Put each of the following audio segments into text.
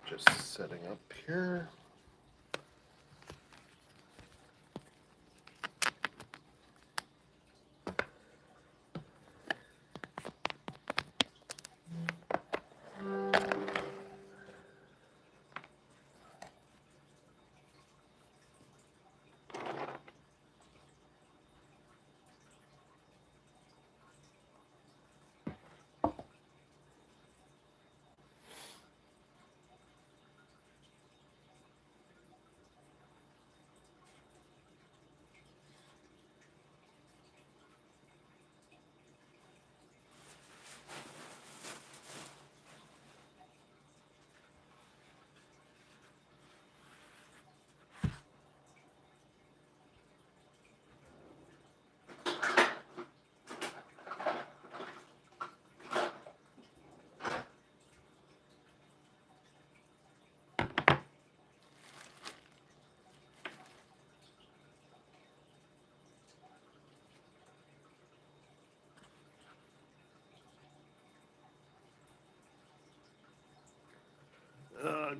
Just setting up here.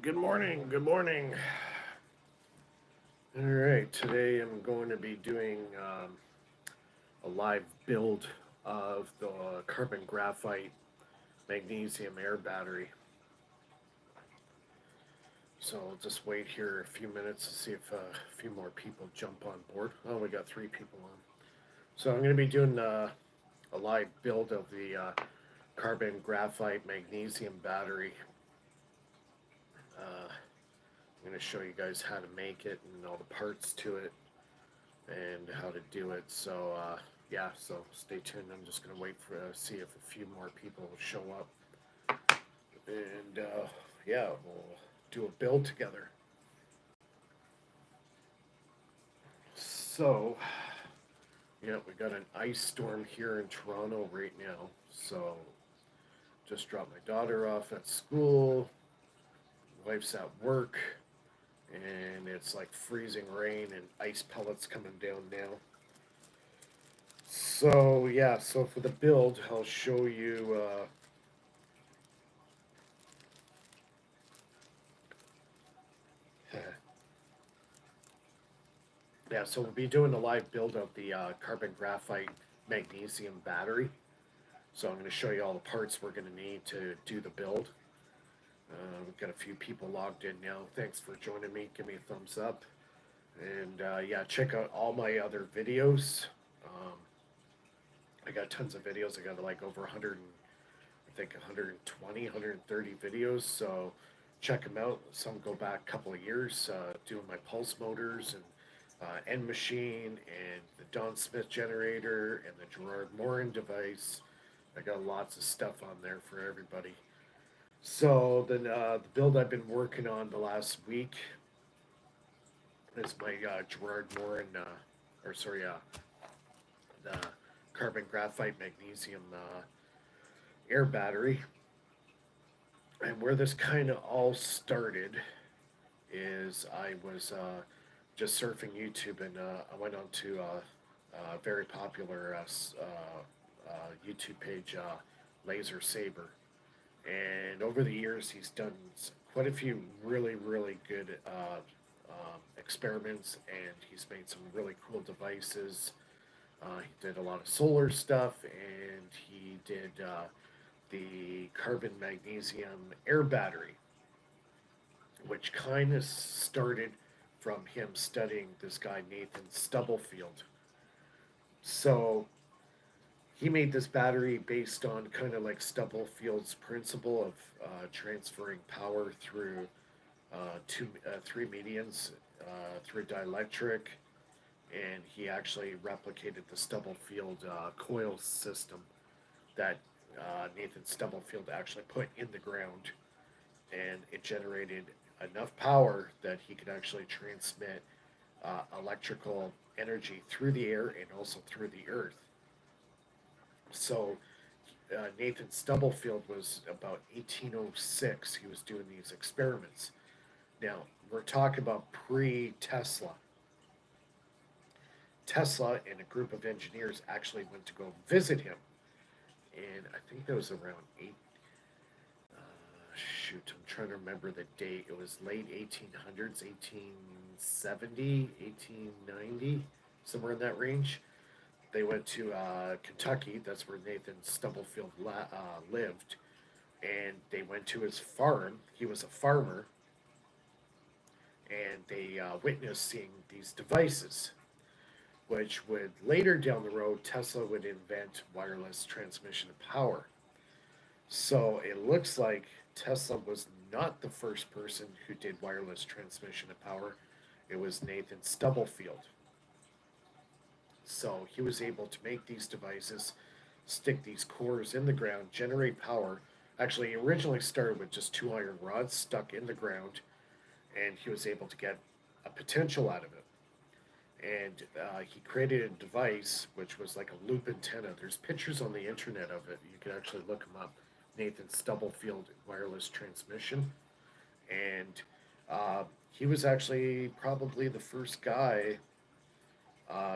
Good morning. Good morning. All right. Today I'm going to be doing a live build of the carbon graphite magnesium air battery. So I'll just wait here a few minutes to see if a few more people jump on board. Oh, we got 3 people on. So I'm going to be doing a live build of the carbon graphite magnesium battery. I'm going to show you guys how to make it and all the parts to it and how to do it. So yeah, so stay tuned. I'm just going to wait for see if a few more people show up, and yeah, we'll do a build together. So yeah, we got an ice storm here in Toronto right now. So just dropped my daughter off at school. Wife's at work, and it's like freezing rain and ice pellets coming down now. So yeah, so for the build, I'll show you yeah, so we'll be doing a live build of the carbon graphite magnesium battery. So I'm going to show you all the parts we're going to need to do the build. We've got a few people logged in now. Thanks for joining me. Give me a thumbs up. And yeah, check out all my other videos. I got tons of videos. I got like over 100, I think 120, 130 videos. So check them out. Some go back a couple of years, doing my pulse motors and end machine and the Don Smith generator and the Gerard Morin device. I got lots of stuff on there for everybody. So the build I've been working on the last week is my Gerard Morin, the carbon graphite magnesium air battery. And where this kind of all started is I was just surfing YouTube, and I went on to a very popular YouTube page, Laser Saber. And over the years, he's done quite a few really, really good experiments, and he's made some really cool devices. He did a lot of solar stuff, and he did the carbon magnesium air battery, which kind of started from him studying this guy, Nathan Stubblefield. So he made this battery based on kind of like Stubblefield's principle of transferring power through three mediums through dielectric, and he actually replicated the Stubblefield coil system that Nathan Stubblefield actually put in the ground, and it generated enough power that he could actually transmit electrical energy through the air and also through the earth. So Nathan Stubblefield was about 1806. He was doing these experiments. Now, we're talking about pre-Tesla. Tesla and a group of engineers actually went to go visit him. And I think that was around shoot, I'm trying to remember the date. It was late 1800s, 1870, 1890, somewhere in that range. They went to Kentucky. That's where Nathan Stubblefield lived. And they went to his farm. He was a farmer. And they witnessed seeing these devices, which would later down the road, Tesla would invent wireless transmission of power. So it looks like Tesla was not the first person who did wireless transmission of power. It was Nathan Stubblefield. So he was able to make these devices, stick these cores in the ground, generate power. Actually, he originally started with just two iron rods stuck in the ground, and he was able to get a potential out of it. And he created a device which was like a loop antenna. There's pictures on the internet of it. You can actually look them up. Nathan Stubblefield wireless transmission, and he was actually probably the first guy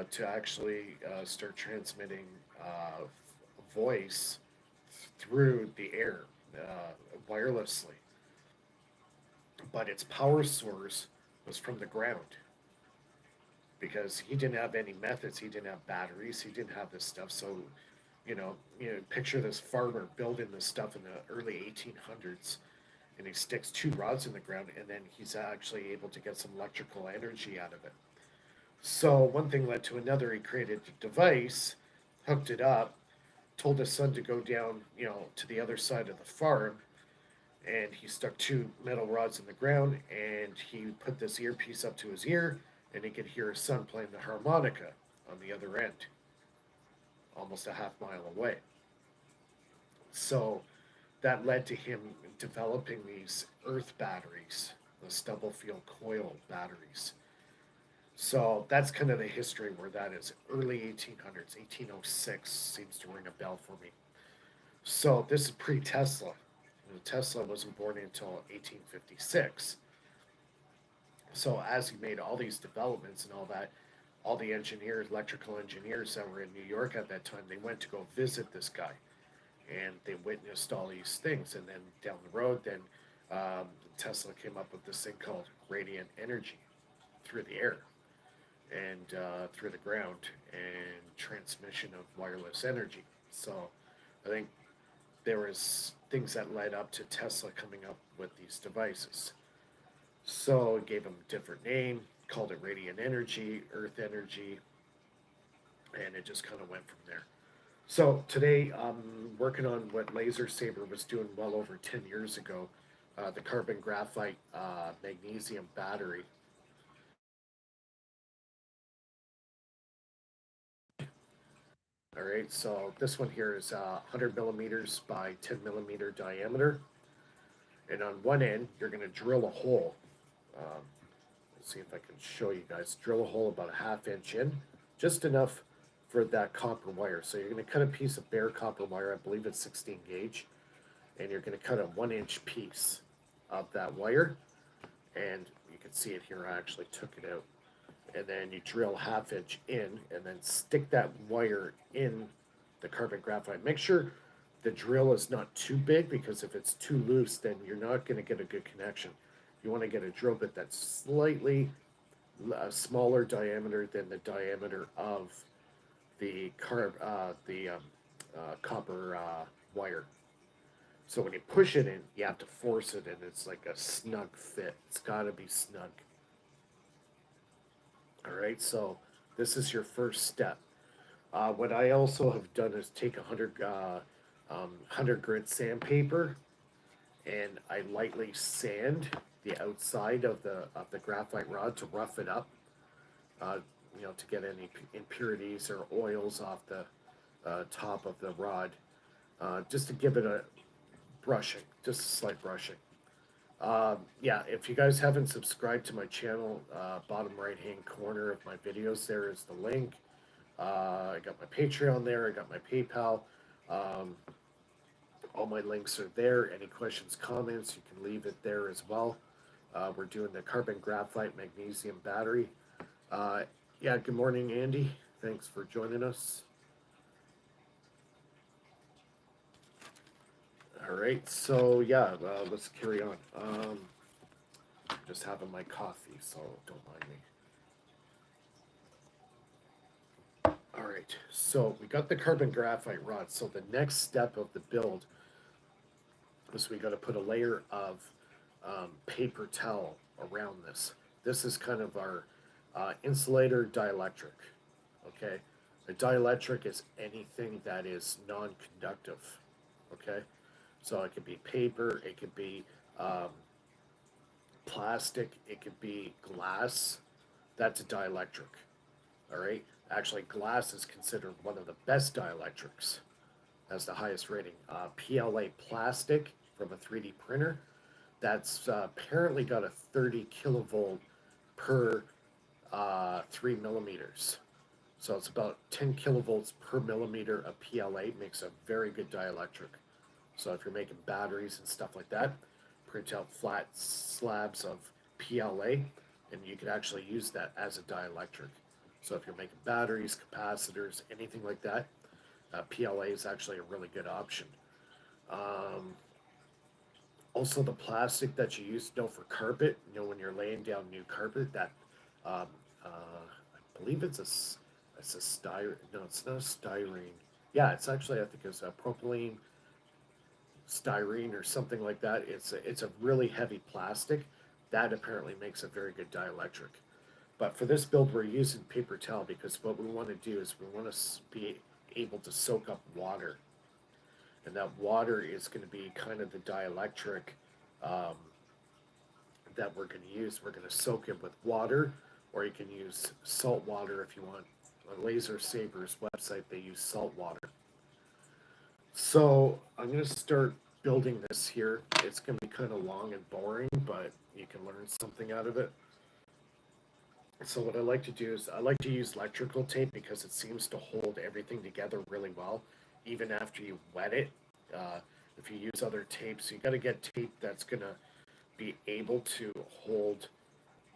to actually start transmitting voice through the air wirelessly. But its power source was from the ground because he didn't have any methods. He didn't have batteries. He didn't have this stuff. So, picture this farmer building this stuff in the early 1800s, and he sticks two rods in the ground, and then he's actually able to get some electrical energy out of it. So one thing led to another. He created a device, hooked it up, told his son to go down, to the other side of the farm, and he stuck two metal rods in the ground, and he put this earpiece up to his ear, and he could hear his son playing the harmonica on the other end, almost a half mile away. So that led to him developing these earth batteries, the Stubblefield coil batteries. So that's kind of the history where that is. Early 1800s, 1806 seems to ring a bell for me. So this is pre-Tesla. Tesla wasn't born until 1856. So as he made all these developments and all that, all the engineers, electrical engineers that were in New York at that time, they went to go visit this guy, and they witnessed all these things. And then down the road, then Tesla came up with this thing called radiant energy through the air and through the ground and transmission of wireless energy. So I think there was things that led up to Tesla coming up with these devices. So it gave them a different name, called it radiant energy, earth energy, and it just kind of went from there. So today I'm working on what Laser Saber was doing well over 10 years ago, the carbon graphite magnesium battery. All right, so this one here is 100 millimeters by 10 millimeter diameter. And on one end, you're going to drill a hole. Let's see if I can show you guys. Drill a hole about a ½ inch in, just enough for that copper wire. So you're going to cut a piece of bare copper wire, I believe it's 16 gauge, and you're going to cut a 1-inch piece of that wire. And you can see it here, I actually took it out. And then you drill ½ inch in and then stick that wire in the carbon graphite. Make sure the drill is not too big, because if it's too loose, then you're not going to get a good connection. You want to get a drill bit that's slightly smaller diameter than the diameter of the copper wire. So when you push it in, you have to force it in. It's like a snug fit. It's got to be snug. All right, so this is your first step. What I also have done is take 100 grit sandpaper, and I lightly sand the outside of the graphite rod to rough it up, to get any impurities or oils off the top of the rod, just to give it a brushing, just a slight brushing. Yeah, if you guys haven't subscribed to my channel, bottom right hand corner of my videos, there is the link. I got my Patreon there, I got my PayPal. All my links are there. Any questions, comments, you can leave it there as well. We're doing the carbon graphite magnesium battery. Yeah, good morning, Andy. Thanks for joining us. All All right, so yeah, let's carry on. Just having my coffee, so don't mind me. All right, so we got the carbon graphite rod. So the next step of the build is we got to put a layer of paper towel around this. This is kind of our insulator dielectric. Okay, a dielectric is anything that is non-conductive. Okay, so it could be paper, it could be um, plastic, it could be glass. That's a dielectric. All right. Actually, glass is considered one of the best dielectrics. Has the highest rating. PLA plastic from a 3D printer. That's apparently got a 30 kilovolt per 3 millimeters. So it's about 10 kilovolts per millimeter of PLA. Makes a very good dielectric. So if you're making batteries and stuff like that, print out flat slabs of PLA, and you can actually use that as a dielectric. So if you're making batteries, capacitors, anything like that, PLA is actually a really good option. Also, the plastic that you use, for carpet, when you're laying down new carpet, that um, I believe it's a styrene. No, it's not a styrene. Yeah, it's actually, I think it's a propylene styrene or something like that. It's a really heavy plastic that apparently makes a very good dielectric. But for this build, we're using paper towel because what we want to do is we want to be able to soak up water, and that water is going to be kind of the dielectric um, that we're going to use. We're going to soak it with water, or you can use salt water if you want. On Laser Sabers website, they use salt water. So I'm going to start building this here. It's going to be kind of long and boring, but you can learn something out of it. So what I like to do is I like to use electrical tape because it seems to hold everything together really well, even after you wet it. If you use other tapes, you got to get tape that's going to be able to hold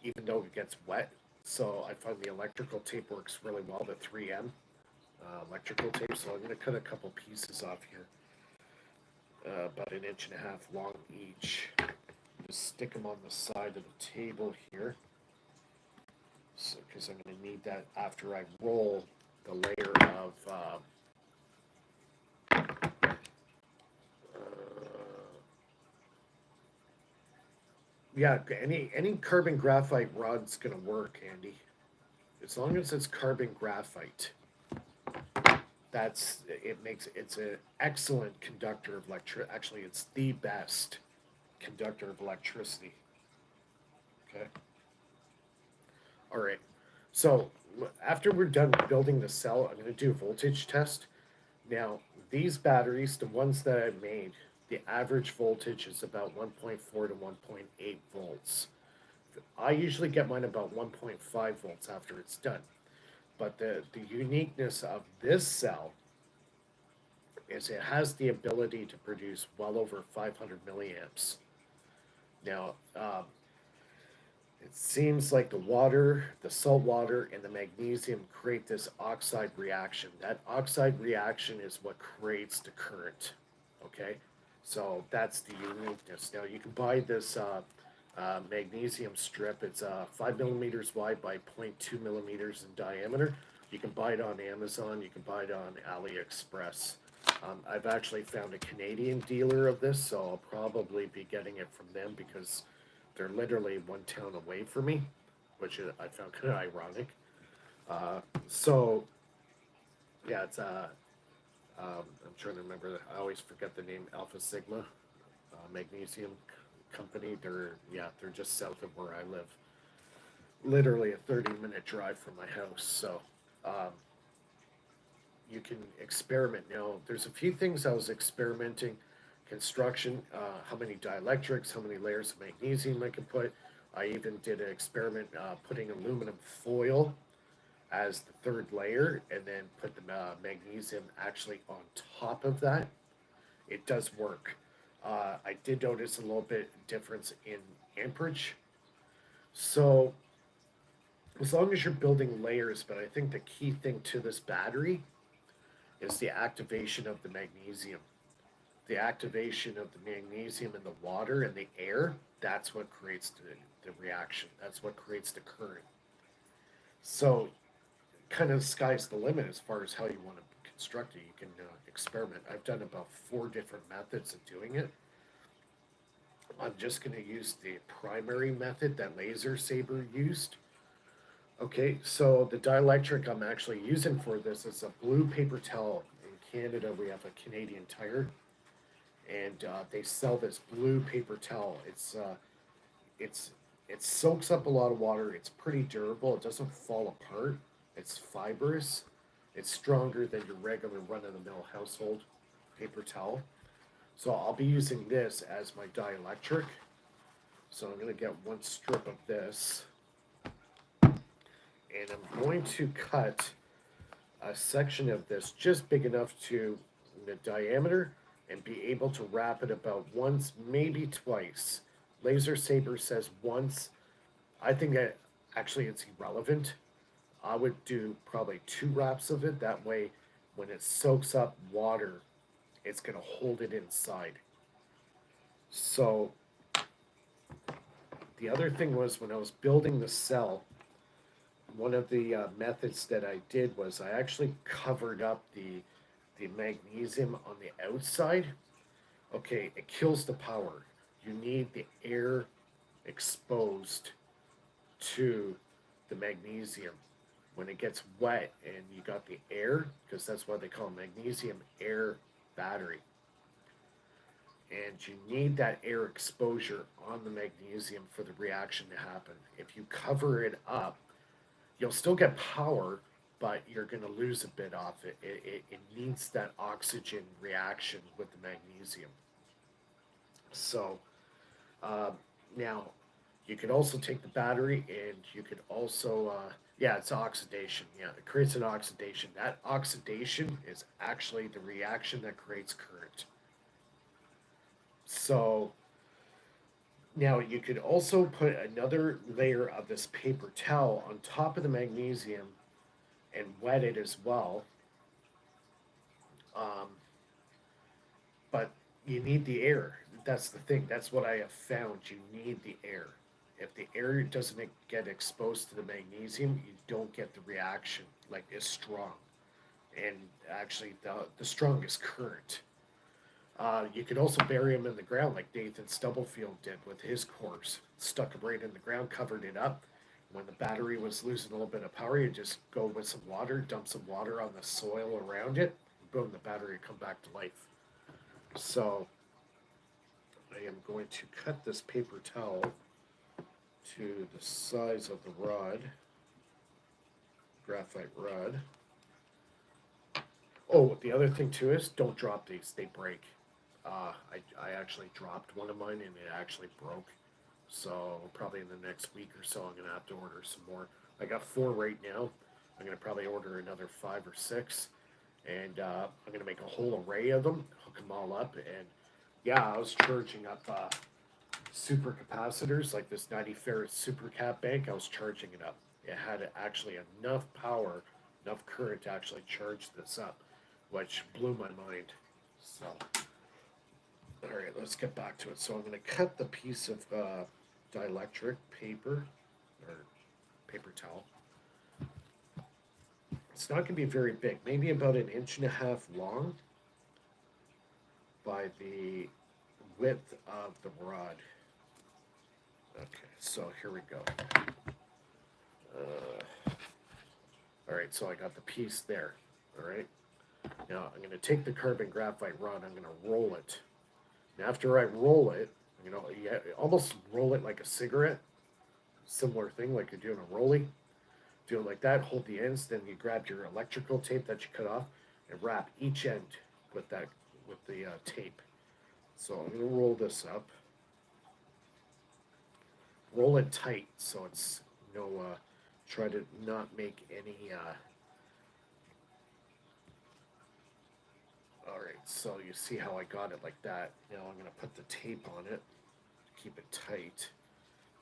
even though it gets wet. So I find the electrical tape works really well, the 3M electrical tape. So I'm going to cut a couple pieces off here, about 1.5 inches long each. Just stick them on the side of the table here. So, because I'm going to need that after I roll the layer of yeah, any carbon graphite rod's going to work, Andy, as long as it's carbon graphite. It's an excellent conductor of electricity. Actually, it's the best conductor of electricity. Okay. All right. So after we're done building the cell, I'm going to do a voltage test. Now, these batteries, the ones that I made, the average voltage is about 1.4 to 1.8 volts. I usually get mine about 1.5 volts after it's done. But the uniqueness of this cell is it has the ability to produce well over 500 milliamps. Now, it seems like the water, the salt water, and the magnesium create this oxide reaction. That oxide reaction is what creates the current. Okay, so that's the uniqueness. Now you can buy this magnesium strip. It's 5 millimeters wide by 0.2 millimeters in diameter. You can buy it on Amazon. You can buy it on AliExpress. I've actually found a Canadian dealer of this, so I'll probably be getting it from them because they're literally one town away from me, which I found kind of ironic. So, yeah, it's I'm trying to remember. I always forget the name. Alpha Sigma Magnesium Company. They're just south of where I live. Literally a 30-minute drive from my house. So, you can experiment. Now, there's a few things I was experimenting. Construction, how many dielectrics, how many layers of magnesium I can put. I even did an experiment putting aluminum foil as the third layer and then put the magnesium actually on top of that. It does work. I did notice a little bit difference in amperage. So as long as you're building layers, but I think the key thing to this battery is the activation of the magnesium. the activation of the magnesium in the water and the air, that's what creates the reaction. That's what creates the current. So, kind of sky's the limit as far as how you want to construct it. You can experiment. I've done about 4 different methods of doing it. I'm just going to use the primary method that Laser Saber used. Okay, so the dielectric I'm actually using for this is a blue paper towel. In Canada, we have a Canadian Tire, and they sell this blue paper towel. It's it soaks up a lot of water. It's pretty durable. It doesn't fall apart. It's fibrous. It's stronger than your regular run-of-the-mill household paper towel. So I'll be using this as my dielectric. So I'm going to get 1 strip of this, and I'm going to cut a section of this just big enough to the diameter and be able to wrap it about once, maybe twice. Laser Saber says once. I think that actually it's irrelevant. I would do probably 2 wraps of it. That way, when it soaks up water, it's going to hold it inside. So the other thing was when I was building the cell, one of the methods that I did was I actually covered up the magnesium on the outside. Okay, it kills the power. You need the air exposed to the magnesium. When it gets wet and you got the air, because that's why they call it magnesium air battery. And you need that air exposure on the magnesium for the reaction to happen. If you cover it up, you'll still get power, but you're going to lose a bit off it. It needs that oxygen reaction with the magnesium. So now you could also take the battery and you could also, yeah, it's oxidation. Yeah, it creates an oxidation. That oxidation is actually the reaction that creates current. So now you could also put another layer of this paper towel on top of the magnesium and wet it as well. Um, but you need the air. That's the thing. That's what I have found. You need the air. If the air doesn't get exposed to the magnesium, you don't get the reaction like as strong. And actually, the strongest current. You could also bury them in the ground like Nathan Stubblefield did with his cores. Stuck them right in the ground, covered it up. When the battery was losing a little bit of power, you just go with some water, dump some water on the soil around it, boom, the battery would come back to life. So I am going to cut this paper towel to the size of the rod, graphite rod. Oh, the other thing too is don't drop these, they break. I actually dropped one of mine and it actually broke. So probably in the next week or so, I'm gonna have to order some more. I got 4 right now. I'm gonna probably order another 5 or 6, and I'm gonna make a whole array of them, hook them all up, and yeah, I was charging up super capacitors like this 90 farad super cap bank. I was charging it up. It had actually enough power, enough current to actually charge this up, which blew my mind. So. All right, let's get back to it. So I'm going to cut the piece of dielectric paper or paper towel. It's not going to be very big, maybe about 1.5 inches long by the width of the rod. Okay, so here we go. All right, so I got the piece there. All right, now I'm going to take the carbon graphite rod, I'm going to roll it. And after I roll it, you almost roll it like a cigarette. Similar thing, like you're doing a rollie. Do it like that, hold the ends, then you grab your electrical tape that you cut off and wrap each end with the tape. So I'm going to roll this up. Roll it tight so it's try to not make any all right, so you see how I got it like that. Now I'm going to put the tape on it to keep it tight.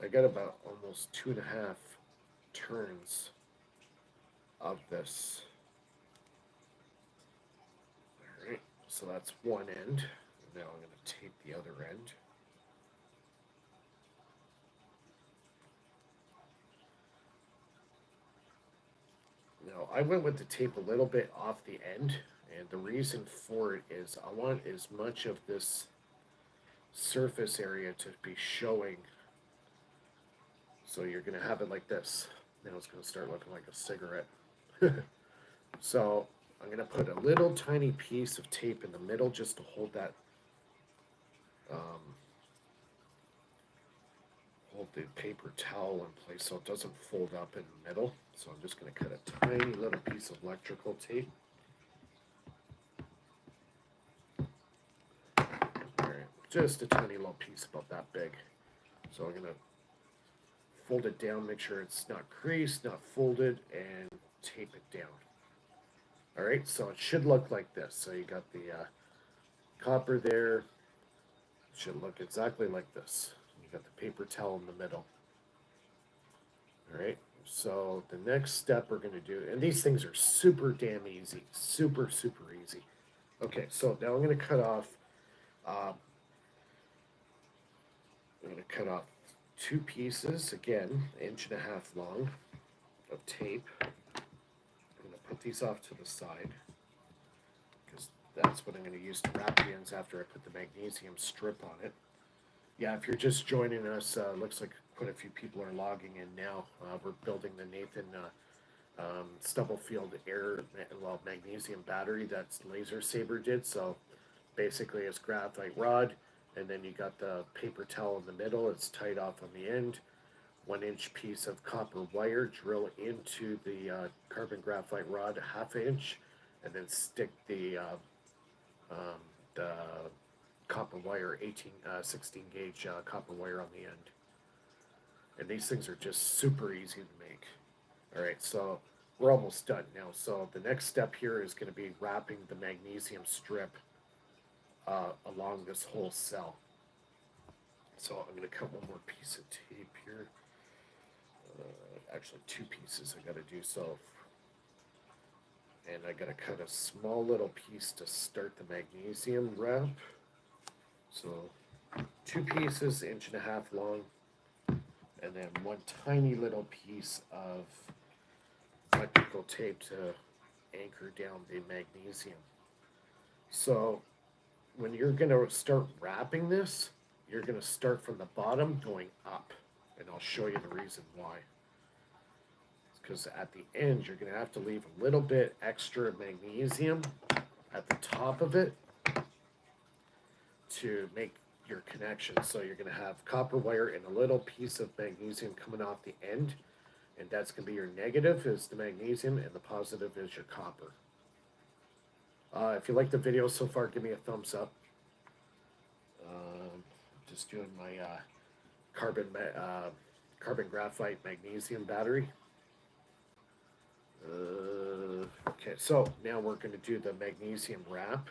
I got about almost 2.5 turns of this. All right, so that's one end. Now I'm going to tape the other end. Now I went with the tape a little bit off the end, and the reason for it is I want as much of this surface area to be showing. So you're going to have it like this. Now it's going to start looking like a cigarette. So I'm going to put a little tiny piece of tape in the middle just to hold that, hold the paper towel in place so it doesn't fold up in the middle. So I'm just going to cut a tiny little piece of electrical tape. All right, just a tiny little piece about that big. So I'm going to fold it down, make sure it's not creased, not folded, and tape it down. All right, so it should look like this. So you got the copper there. It should look exactly like this. You got the paper towel in the middle. All right, so the next step we're going to do, and these things are super damn easy, super, super easy. Okay, so now I'm going to cut off, two pieces, again, 1.5 inches long of tape. I'm going to put these off to the side because that's what I'm going to use to wrap the ends after I put the magnesium strip on it. Yeah, if you're just joining us, looks like quite a few people are logging in now. We're building the Nathan Stubblefield magnesium battery that's Laser Saber did. So basically it's graphite rod, and then you got the paper towel in the middle. It's tied off on the end. 1-inch piece of copper wire, drill into the carbon graphite rod a 1/2 inch, and then stick the copper wire, 16 gauge copper wire on the end. And these things are just super easy to make. All right, so we're almost done now. So the next step here is going to be wrapping the magnesium strip along this whole cell. So I'm going to cut one more piece of tape here. Actually, 2 pieces I got to do so. And I got to cut a small little piece to start the magnesium wrap. So 2 pieces, 1.5 inches long, and then 1 tiny little piece of electrical tape to anchor down the magnesium. So when you're going to start wrapping this, you're going to start from the bottom going up, and I'll show you the reason why. Because at the end, you're going to have to leave a little bit extra magnesium at the top of it to make your connection. So you're going to have copper wire and a little piece of magnesium coming off the end, and that's going to be your negative is the magnesium, and the positive is your copper. If you like the video so far, give me a thumbs up. Just doing my carbon graphite magnesium battery. Okay, so now we're going to do the magnesium wrap.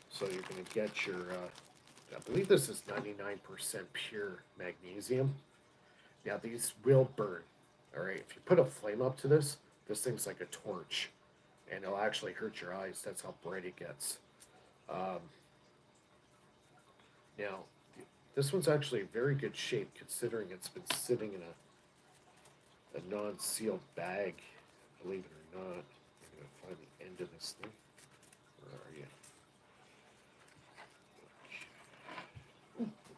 So you're going to get your, I believe this is 99% pure magnesium. Now these will burn. All right, if you put a flame up to this thing's like a torch, and it'll actually hurt your eyes. That's how bright it gets. Now, this one's actually in very good shape considering it's been sitting in a non-sealed bag. Believe it or not, I'm going to find the end of this thing. Where are you?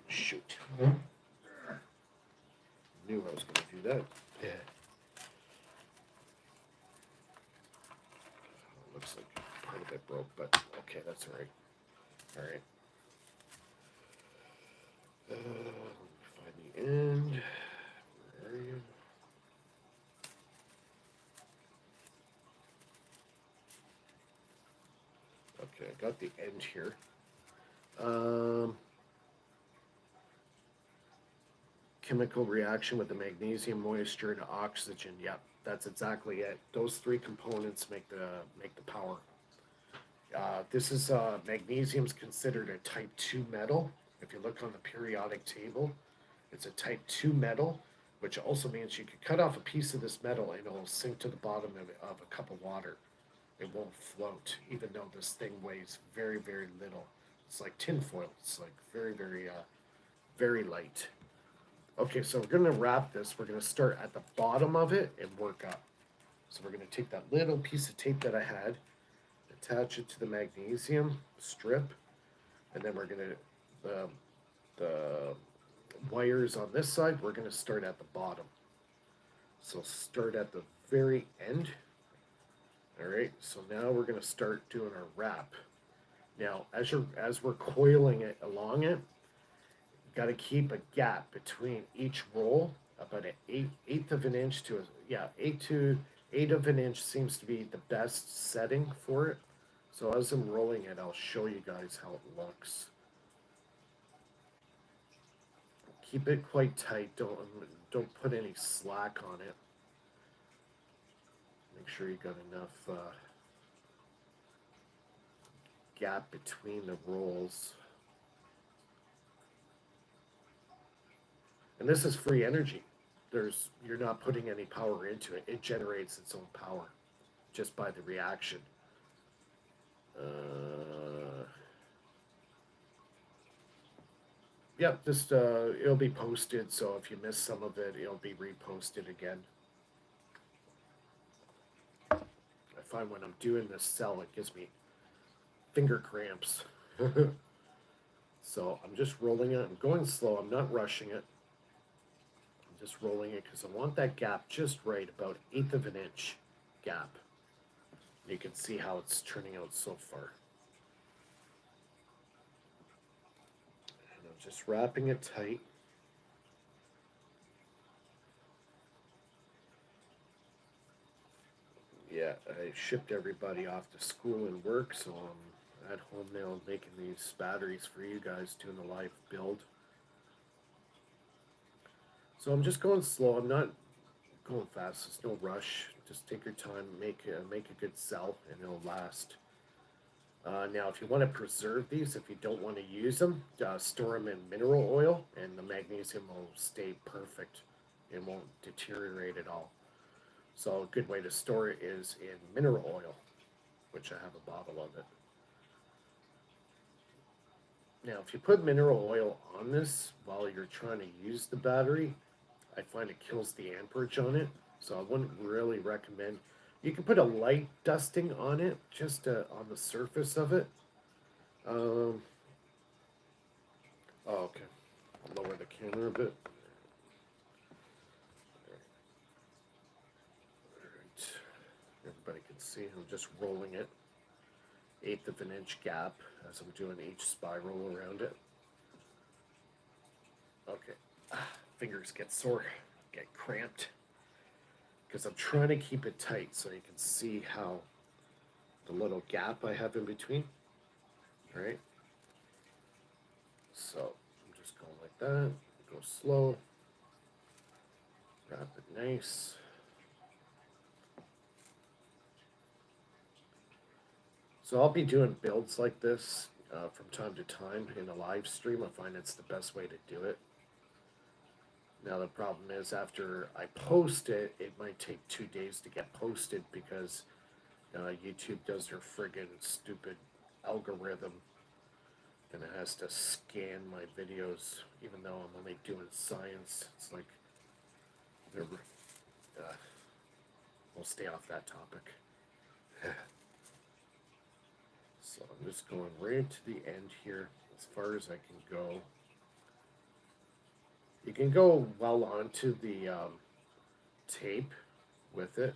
Shoot. Knew I was going to do that. Yeah. Looks like part of it broke, but okay, that's all right. All right. Find the end. Where are you? Okay, I got the end here. Chemical reaction with the magnesium, moisture, and oxygen. Yep, that's exactly it. Those 3 components make the power. This is magnesium's considered a type 2 metal. If you look on the periodic table, it's a type 2 metal, which also means you could cut off a piece of this metal and it'll sink to the bottom of a cup of water. It won't float, even though this thing weighs very, very little. It's like tin foil. It's like very, very, very light. Okay, so we're going to wrap this. We're going to start at the bottom of it and work up. So we're going to take that little piece of tape that I had, attach it to the magnesium strip, and then we're going to, the wires on this side, we're going to start at the bottom. So start at the very end. All right, so now we're going to start doing our wrap. Now, as we're coiling it along it, you got to keep a gap between each roll, about an eighth of an inch to eight of an inch seems to be the best setting for it. So as I'm rolling it, I'll show you guys how it looks. Keep it quite tight. Don't put any slack on it. Make sure you got enough gap between the rolls. And this is free energy. You're not putting any power into it. It generates its own power just by the reaction. Yep, just it'll be posted, so if you miss some of it, it'll be reposted again. I find when I'm doing this cell, it gives me finger cramps. So I'm just rolling it. I'm going slow. I'm not rushing it. I'm just rolling it because I want that gap just right, about 1/8 of an inch gap. You can see how it's turning out so far. And I'm just wrapping it tight. Yeah, I shipped everybody off to school and work, so I'm at home now making these batteries for you guys, doing the live build. So I'm just going slow. I'm not going fast. There's no rush. Just take your time, make a good cell, and it'll last. Now, if you want to preserve these, if you don't want to use them, store them in mineral oil, and the magnesium will stay perfect. It won't deteriorate at all. So a good way to store it is in mineral oil, which I have a bottle of it. Now, if you put mineral oil on this while you're trying to use the battery, I find it kills the amperage on it. So I wouldn't really recommend. You can put a light dusting on it, just on the surface of it. Oh, okay. I'll lower the camera a bit. Everybody can see I'm just rolling it, 1/8 of an inch gap as I'm doing each spiral around it. Okay, fingers get sore, get cramped, because I'm trying to keep it tight so you can see how the little gap I have in between. All right, so I'm just going like that, go slow, wrap it nice. So I'll be doing builds like this from time to time in a live stream. I find it's the best way to do it. Now the problem is after I post it, it might take 2 days to get posted because YouTube does their friggin' stupid algorithm and it has to scan my videos even though I'm only doing science. It's like, we'll stay off that topic. So I'm just going right to the end here as far as I can go. You can go well onto the tape with it.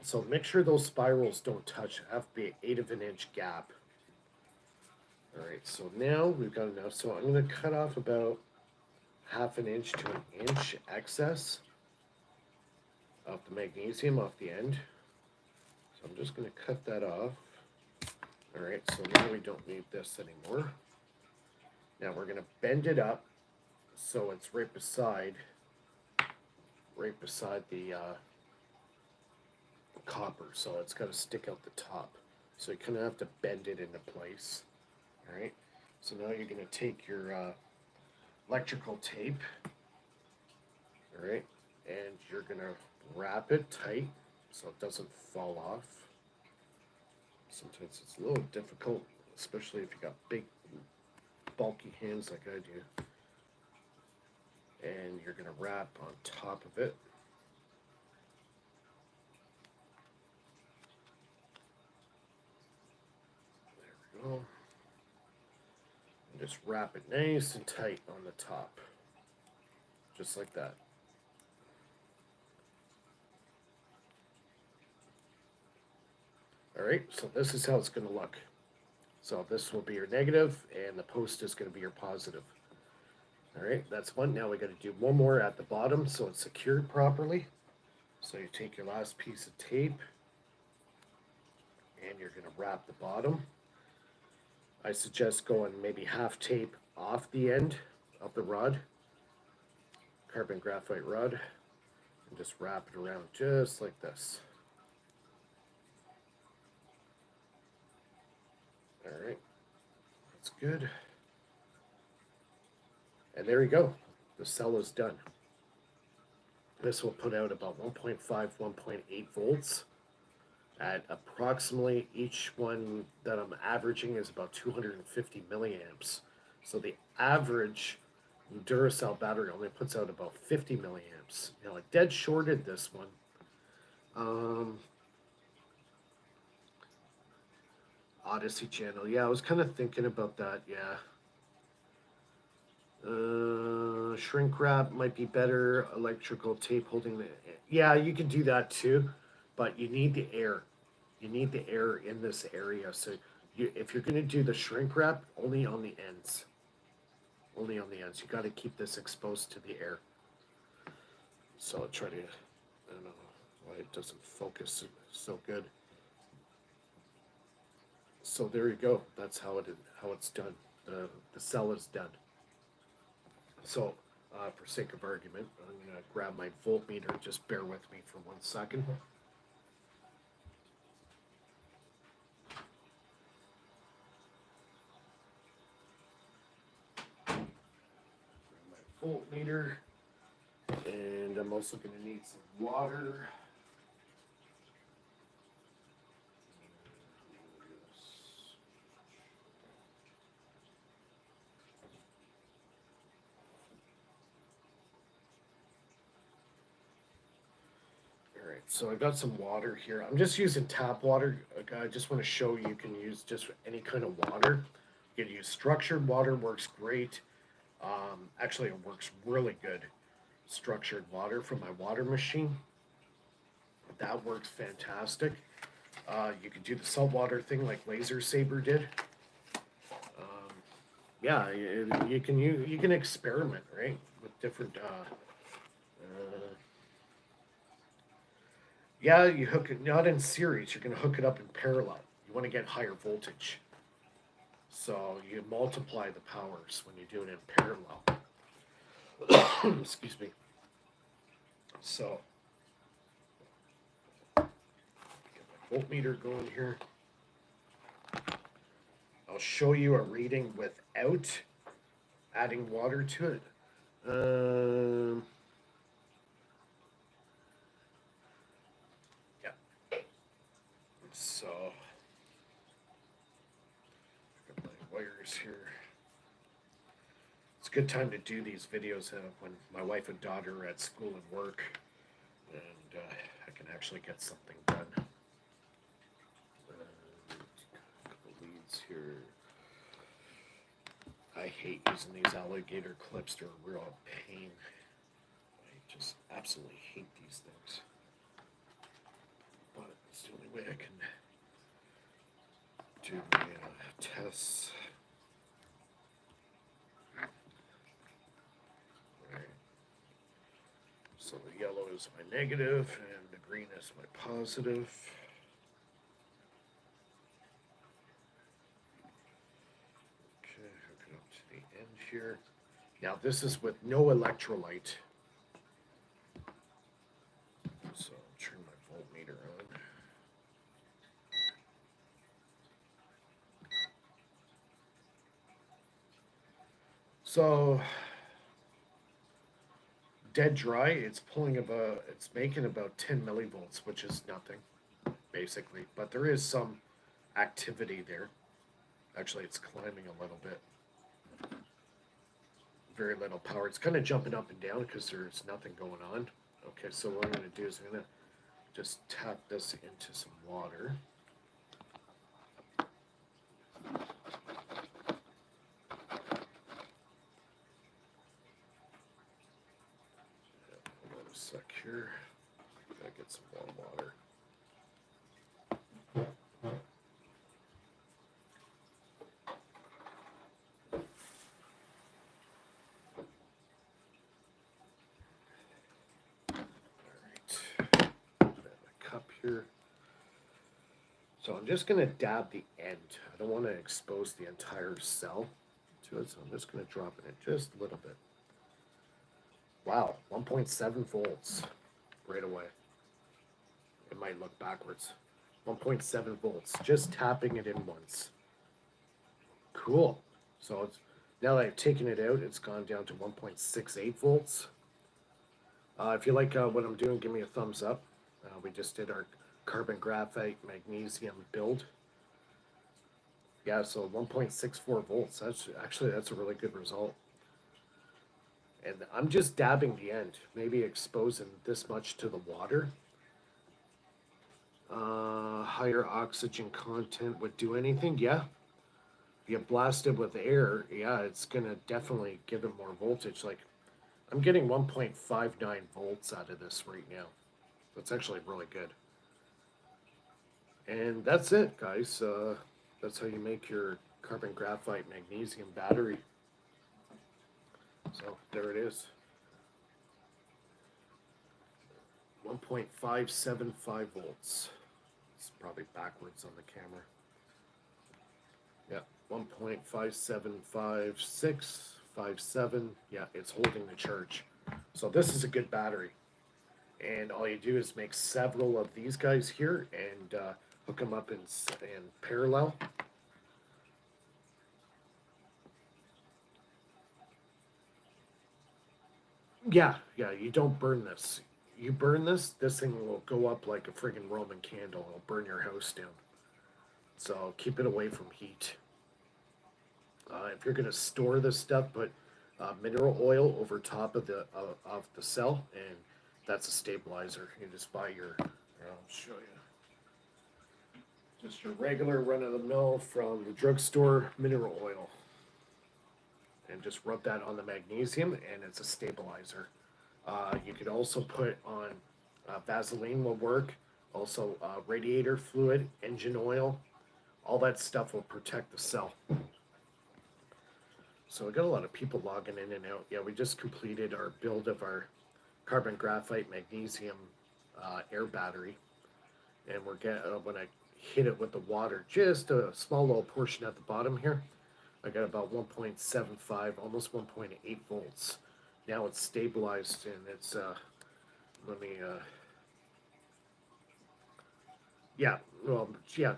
So make sure those spirals don't touch. Have to be an 1/8 of an inch gap. All right, so now we've got enough. So I'm going to cut off about 1/2 an inch to an inch excess of the magnesium off the end. So I'm just going to cut that off. All right, so now we don't need this anymore. Now we're going to bend it up so it's right beside the copper. So it's got to stick out the top. So you kind of have to bend it into place. All right, so now you're going to take your electrical tape, all right, and you're going to wrap it tight so it doesn't fall off. Sometimes it's a little difficult, especially if you got big, bulky hands like I do. And you're going to wrap on top of it. There we go. And just wrap it nice and tight on the top. Just like that. All right, so this is how it's going to look. So this will be your negative, and the post is going to be your positive. All right, that's one. Now we got to do one more at the bottom so it's secured properly. So you take your last piece of tape, and you're going to wrap the bottom. I suggest going maybe half tape off the end of the rod, carbon graphite rod, and just wrap it around just like this. All right, that's good. And there you go. The cell is done. This will put out about 1.5, 1.8 volts at approximately, each one that I'm averaging is about 250 milliamps. So the average Duracell battery only puts out about 50 milliamps. Now I dead shorted this one. Odyssey channel. Yeah, I was kind of thinking about that. Yeah. Shrink wrap might be better. Electrical tape holding the. Yeah, you can do that too, but you need the air. You need the air in this area. So if you're going to do the shrink wrap, only on the ends. Only on the ends. You got to keep this exposed to the air. So I'll try to. I don't know why it doesn't focus so good. So there you go. That's how it's done. The cell is done. So, for sake of argument, I'm going to grab my voltmeter. Just bear with me for 1 second. Grab my voltmeter. And I'm also going to need some water. So I got some water here. I'm just using tap water. I just want to show you can use just any kind of water. You can use structured water, works great. Actually, it works really good. Structured water from my water machine. That works fantastic. You could do the saltwater thing like Laser Saber did. Yeah, you can experiment, right, with different. Yeah, you hook it not in series. You're going to hook it up in parallel. You want to get higher voltage. So you multiply the powers when you do it in parallel. Excuse me. So get my voltmeter going here. I'll show you a reading without adding water to it. So, got my wires here. It's a good time to do these videos when my wife and daughter are at school and work, and I can actually get something done. A couple leads here. I hate using these alligator clips. They're a real pain. I just absolutely hate these things. But it's the only way I can do my tests. Right. So the yellow is my negative and the green is my positive. Okay, hook it up to the end here. Now this is with no electrolyte. So I'll turn my voltmeter on. So dead dry, it's making about 10 millivolts, which is nothing, basically. But there is some activity there. Actually, it's climbing a little bit. Very little power. It's kind of jumping up and down because there's nothing going on. Okay, so what I'm going to do is I'm going to just tap this into some water. Hold on a sec here. Gotta get some more water. Here. So I'm just going to dab the end. I don't want to expose the entire cell to it, so I'm just going to drop it in just a little bit. Wow, 1.7 volts right away. It might look backwards. 1.7 volts, just tapping it in once. Cool. So it's, now that I've taken it out, it's gone down to 1.68 volts. If you like what I'm doing, give me a thumbs up. We just did our carbon graphite magnesium build. Yeah, so 1.64 volts. That's a really good result. And I'm just dabbing the end, maybe exposing this much to the water. Higher oxygen content would do anything, yeah. If you blast it with air, yeah, it's gonna definitely give it more voltage. Like, I'm getting 1.59 volts out of this right now. That's actually really good. And that's it, guys. That's how you make your carbon graphite magnesium battery. So there it is. 1.575 volts. It's probably backwards on the camera. Yeah, 1.575657. Yeah, it's holding the charge. So this is a good battery. And all you do is make several of these guys here and hook them up in parallel. Yeah, you don't burn this. You burn this thing will go up like a friggin' Roman candle. It'll burn your house down. So keep it away from heat. If you're gonna store this stuff, put mineral oil over top of the cell, and that's a stabilizer. You just buy your, I'll show you. Just your regular run-of-the-mill from the drugstore mineral oil. And just rub that on the magnesium, and it's a stabilizer. You could also put on Vaseline will work. Also radiator fluid, engine oil. All that stuff will protect the cell. So we got a lot of people logging in and out. Yeah, we just completed our build of our carbon graphite magnesium air battery, and we're getting when I hit it with the water, just a small little portion at the bottom here, I got about 1.75, almost 1.8 volts. Now it's stabilized, and it's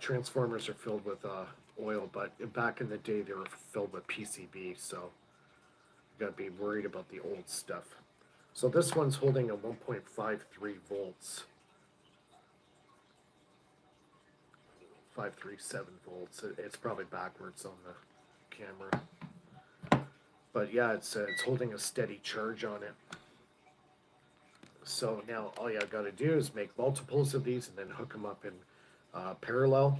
transformers are filled with oil, but back in the day they were filled with PCB, so you gotta be worried about the old stuff. So this one's holding a 1.53 volts. 537 volts. It's probably backwards on the camera. But yeah, it's holding a steady charge on it. So now all you gotta do is make multiples of these and then hook them up in parallel.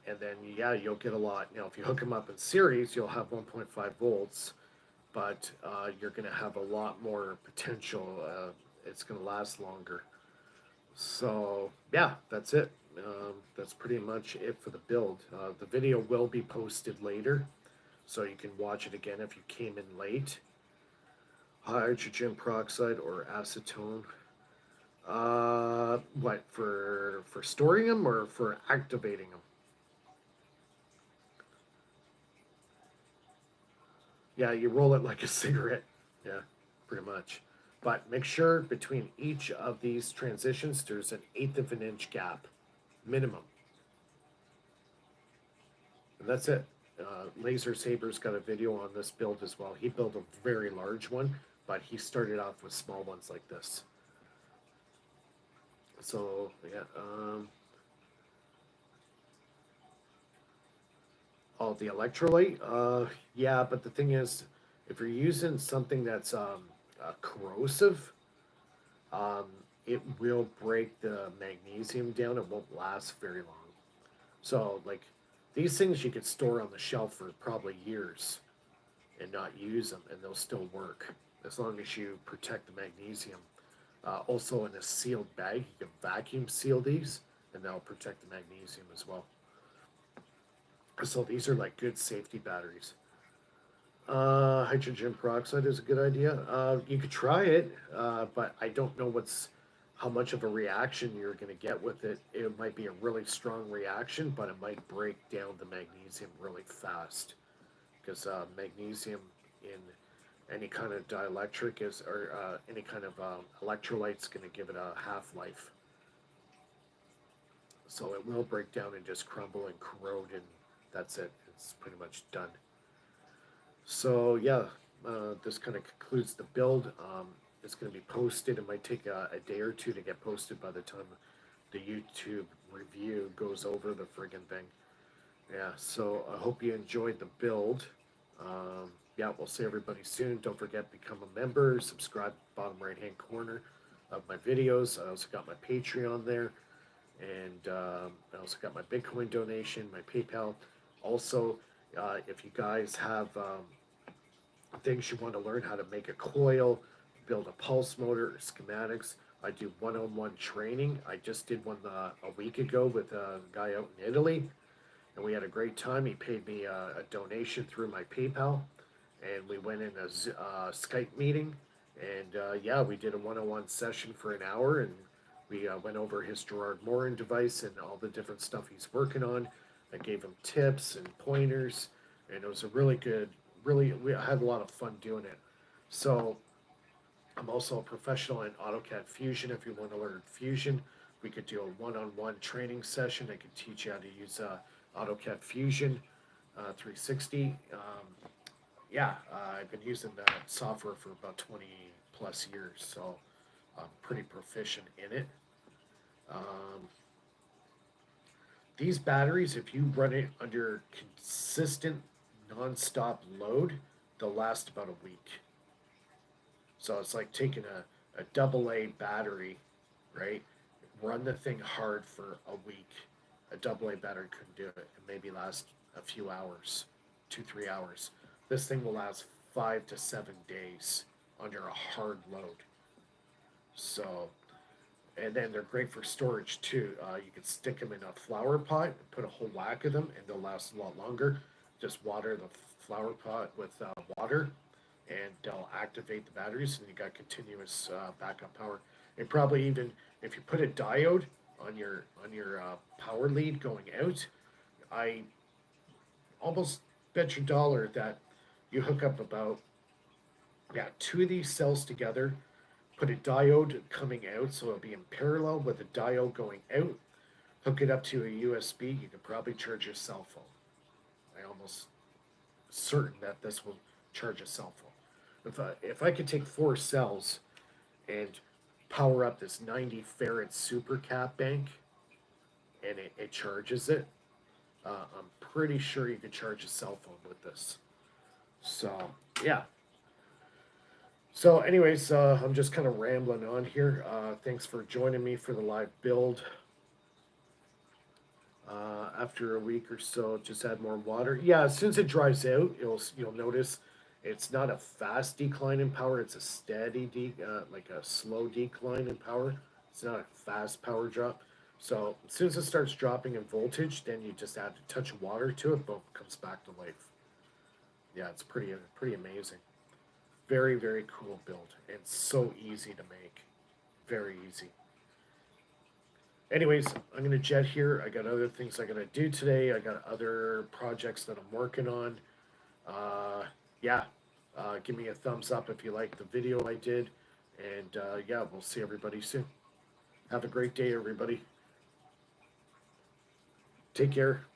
And then, yeah, you'll get a lot. Now, if you hook them up in series, you'll have 1.5 volts, but you're going to have a lot more potential. It's going to last longer. So, yeah, that's it. That's pretty much it for the build. The video will be posted later, so you can watch it again if you came in late. Hydrogen peroxide or acetone. What, for storing them or for activating them? Yeah, you roll it like a cigarette. Yeah, pretty much. But make sure between each of these transitions, there's an 1/8 of an inch gap, minimum. And that's it. Laser Sabers got a video on this build as well. He built a very large one, but he started off with small ones like this. So, yeah. Oh, the electrolyte? Yeah, but the thing is, if you're using something that's corrosive, um, it will break the magnesium down. It won't last very long. So, like, these things you could store on the shelf for probably years and not use them, and they'll still work as long as you protect the magnesium. Also, in a sealed bag, you can vacuum seal these, and that'll protect the magnesium as well. So these are like good safety batteries. Hydrogen peroxide is a good idea. You could try it, but I don't know how much of a reaction you're going to get with it. It might be a really strong reaction, but it might break down the magnesium really fast because magnesium in any kind of dielectric is or any kind of electrolyte is going to give it a half life. So it will break down and just crumble and corrode, and that's it. It's pretty much done. So yeah, this kind of concludes the build. It's going to be posted. It might take a day or two to get posted by the time the YouTube review goes over the friggin' thing. Yeah, so I hope you enjoyed the build. Yeah, we'll see everybody soon. Don't forget, become a member, subscribe, bottom right hand corner of my videos. I also got my Patreon there, and I also got my Bitcoin donation, my PayPal. Also, if you guys have things you want to learn how to make a coil, build a pulse motor, or schematics, I do one-on-one training. I just did one a week ago with a guy out in Italy, and we had a great time. He paid me a donation through my PayPal, and we went in a Skype meeting, and yeah, we did a one-on-one session for an hour, and we went over his Gerard Morin device and all the different stuff he's working on. I gave him tips and pointers, and it was a really good, we had a lot of fun doing it. So I'm also a professional in AutoCAD Fusion. If you want to learn Fusion, we could do a one-on-one training session. I could teach you how to use AutoCAD Fusion 360. Yeah, I've been using that software for about 20 plus years, so I'm pretty proficient in it. Um, these batteries, if you run it under consistent non-stop load, they'll last about a week. So it's like taking a double A battery, right? Run the thing hard for a week. A double A battery couldn't do it. It maybe last a few hours, 2, 3 hours. This thing will last 5 to 7 days under a hard load. So, and then they're great for storage too. You can stick them in a flower pot, put a whole whack of them, and they'll last a lot longer. Just water the flower pot with water, and they'll activate the batteries, and you got continuous backup power. And probably even if you put a diode on your power lead going out, I almost bet your dollar that you hook up about two of these cells together, put a diode coming out, so it'll be in parallel with a diode going out. Hook it up to a USB. You could probably charge your cell phone. I almost certain that this will charge a cell phone. If I could take 4 cells and power up this 90 farad super cap bank, and it charges it, I'm pretty sure you could charge a cell phone with this. So yeah. So anyways, I'm just kind of rambling on here. Thanks for joining me for the live build. After a week or so, just add more water. Yeah, as soon as it dries out, you'll notice it's not a fast decline in power. It's a steady, like a slow decline in power. It's not a fast power drop. So as soon as it starts dropping in voltage, then you just add a touch of water to it. Boom, comes back to life. Yeah, it's pretty amazing. Very, very cool build. It's so easy to make. Very easy. Anyways, I'm going to jet here. I got other things I got to do today. I got other projects that I'm working on. Yeah, give me a thumbs up if you like the video I did. And yeah, we'll see everybody soon. Have a great day, everybody. Take care.